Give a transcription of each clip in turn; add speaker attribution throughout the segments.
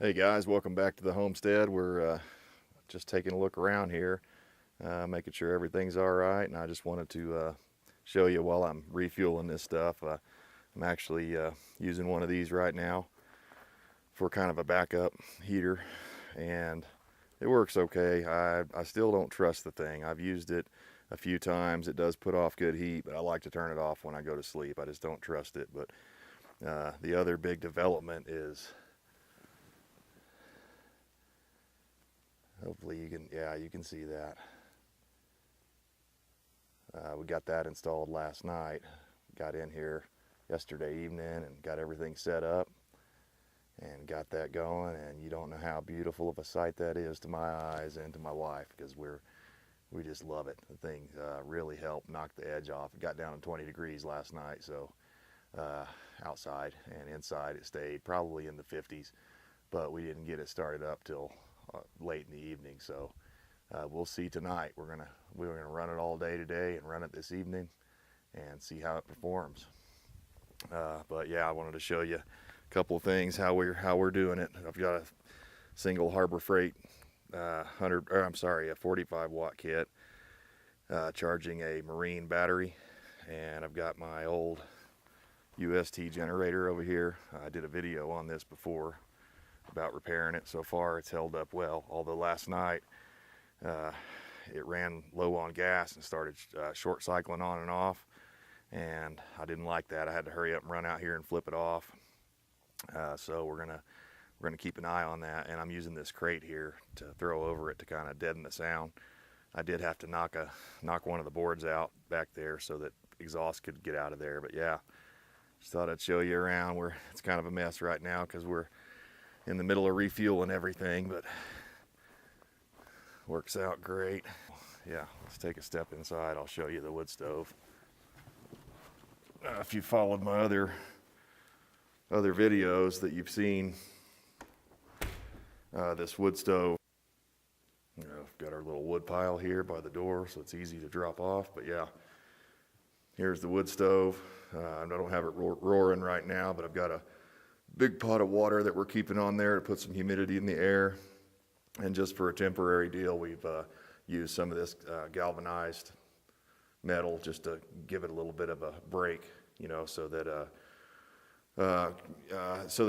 Speaker 1: Hey guys, welcome back to the homestead. We're just taking a look around here, making sure everything's all right. And I just wanted to show you while I'm refueling this stuff. I'm actually using one of these right now for kind of a backup heater, and it works okay. I still don't trust the thing. I've used it a few times. It does put off good heat, but I like to turn it off when I go to sleep. I just don't trust it. But the other big development is, hopefully you can, yeah, you can see that. We got that installed last night. Got in here yesterday evening and got everything set up and got that going. And you don't know how beautiful of a sight that is to my eyes and to my wife, because we just love it. The thing really helped knock the edge off. It got down to 20 degrees last night, so outside, and inside it stayed probably in the 50s, but we didn't get it started up till late in the evening. So we'll see tonight. We're gonna run it all day today and run it this evening and see how it performs. But yeah, I wanted to show you a couple of things how we're doing it. I've got a single Harbor Freight a 45 watt kit charging a marine battery, and I've got my old UST generator over here. I did a video on this before about repairing it. So far it's held up well, although last night it ran low on gas and started short cycling on and off, and I didn't like that. I had to hurry up and run out here and flip it off. So we're gonna keep an eye on that, and I'm using this crate here to throw over it to kind of deaden the sound. I did have to knock one of the boards out back there so that exhaust could get out of there. But yeah, just thought I'd show you around. It's kind of a mess right now because we're in the middle of refueling everything, but works out great. Yeah, let's take a step inside. I'll show you the wood stove. If you followed my other videos that you've seen, this wood stove, we've got our little wood pile here by the door, so it's easy to drop off. But yeah, here's the wood stove. I don't have it roaring right now, but I've got a big pot of water that we're keeping on there to put some humidity in the air. And just for a temporary deal, we've used some of this galvanized metal just to give it a little bit of a break, so that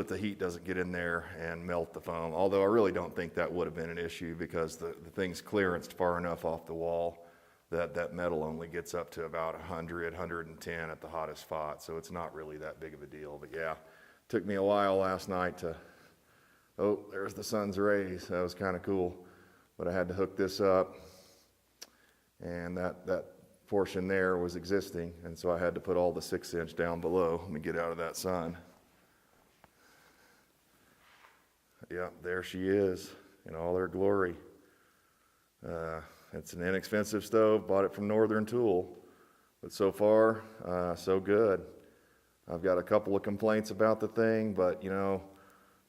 Speaker 1: the heat doesn't get in there and melt the foam. Although I really don't think that would have been an issue, because the thing's clearanced far enough off the wall that metal only gets up to about 100, 110 at the hottest spot. So it's not really that big of a deal. But yeah, took me a while last night to, oh, there's the sun's rays. That was kind of cool. But I had to hook this up, and that portion there was existing, and so I had to put all the 6-inch down below. Let me get out of that sun. Yeah, there she is in all her glory. It's an inexpensive stove, bought it from Northern Tool, but so far, so good. I've got a couple of complaints about the thing, but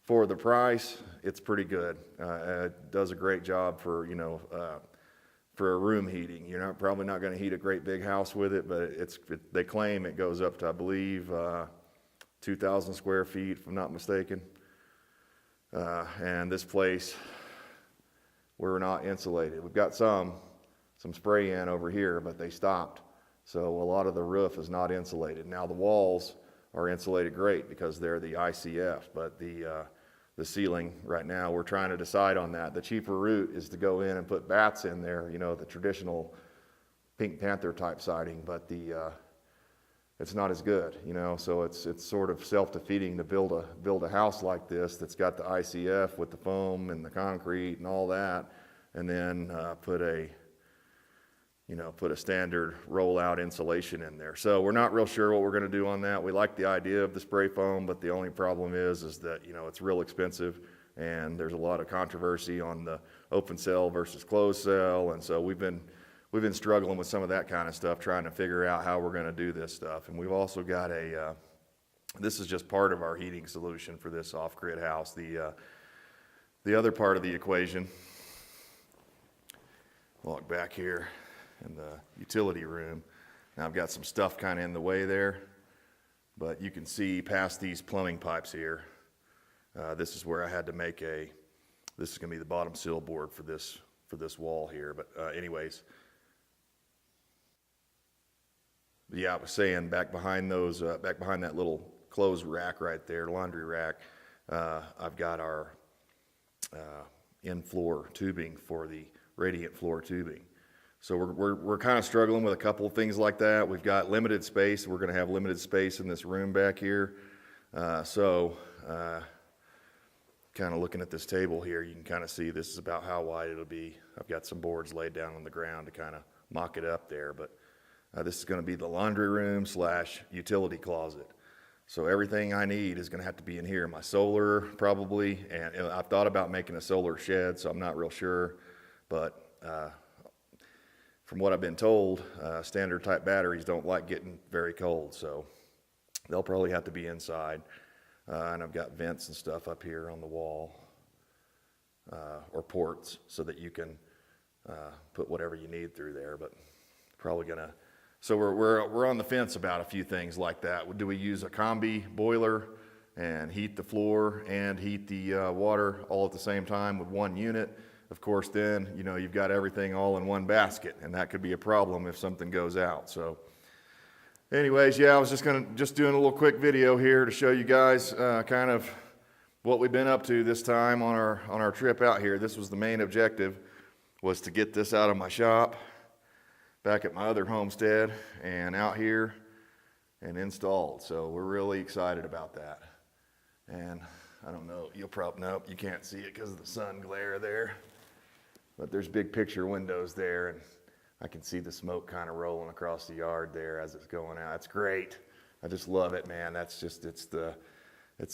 Speaker 1: for the price, it's pretty good. It does a great job for for room heating. You're probably not going to heat a great big house with it, but they claim it goes up to, I believe, 2,000 square feet, if I'm not mistaken. And this place, we're not insulated. We've got some spray in over here, but they stopped. So a lot of the roof is not insulated. Now the walls are insulated great because they're the ICF, but the ceiling right now, we're trying to decide on that. The cheaper route is to go in and put bats in there, the traditional Pink Panther type siding, but it's not as good, so it's sort of self-defeating to build a house like this that's got the ICF with the foam and the concrete and all that, and then put a standard roll-out insulation in there. So we're not real sure what we're going to do on that. We like the idea of the spray foam, but the only problem is that it's real expensive, and there's a lot of controversy on the open cell versus closed cell, and so we've been struggling with some of that kind of stuff, trying to figure out how we're going to do this stuff. And we've also got this is just part of our heating solution for this off-grid house. The other part of the equation, walk back here in the utility room. Now I've got some stuff kind of in the way there, but you can see past these plumbing pipes here. This is where I had to make this is going to be the bottom sill board for this wall here. But anyways, yeah, I was saying back behind that little clothes rack right there, laundry rack, I've got our in-floor tubing for the radiant floor tubing. So we're kind of struggling with a couple of things like that. We've got limited space. We're going to have limited space in this room back here. Kind of looking at this table here, you can kind of see this is about how wide it'll be. I've got some boards laid down on the ground to kind of mock it up there, but this is going to be the laundry room / utility closet. So everything I need is going to have to be in here. My solar probably, and I've thought about making a solar shed, so I'm not real sure, but from what I've been told, standard type batteries don't like getting very cold, so they'll probably have to be inside. And I've got vents and stuff up here on the wall, or ports, so that you can put whatever you need through there. But probably gonna. So we're on the fence about a few things like that. Do we use a combi boiler and heat the floor and heat the water all at the same time with one unit? Of course, then you've got everything all in one basket, and that could be a problem if something goes out. So. Anyways, yeah, I was just doing a little quick video here to show you guys kind of what we've been up to this time on our trip out here. This was the main objective, was to get this out of my shop back at my other homestead and out here and installed. So we're really excited about that. And I don't know, nope, you can't see it because of the sun glare there. But there's big picture windows there, and I can see the smoke kind of rolling across the yard there as it's going out. It's great. I just love it, man. It's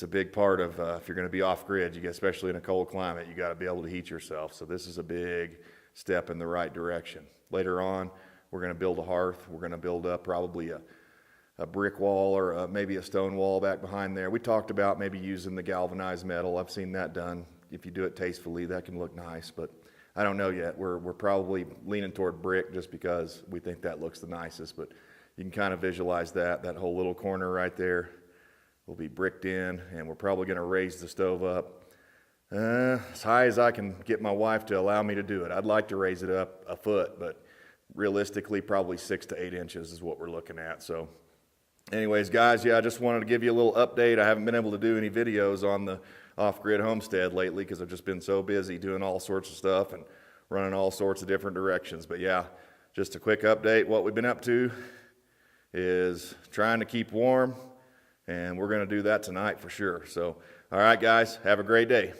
Speaker 1: a big part of, if you're going to be off grid, especially in a cold climate, you got to be able to heat yourself. So this is a big step in the right direction. Later on, we're going to build a hearth. We're going to build up probably a brick wall or maybe a stone wall back behind there. We talked about maybe using the galvanized metal. I've seen that done. If you do it tastefully, that can look nice, but I don't know yet. We're probably leaning toward brick just because we think that looks the nicest, but you can kind of visualize that whole little corner right there will be bricked in, and we're probably going to raise the stove up as high as I can get my wife to allow me to do it. I'd like to raise it up a foot, but realistically probably 6 to 8 inches is what we're looking at. So anyways, guys, yeah, I just wanted to give you a little update. I haven't been able to do any videos on the off-grid homestead lately because I've just been so busy doing all sorts of stuff and running all sorts of different directions. But yeah, just a quick update. What we've been up to is trying to keep warm, and we're going to do that tonight for sure. So, all right, guys, have a great day.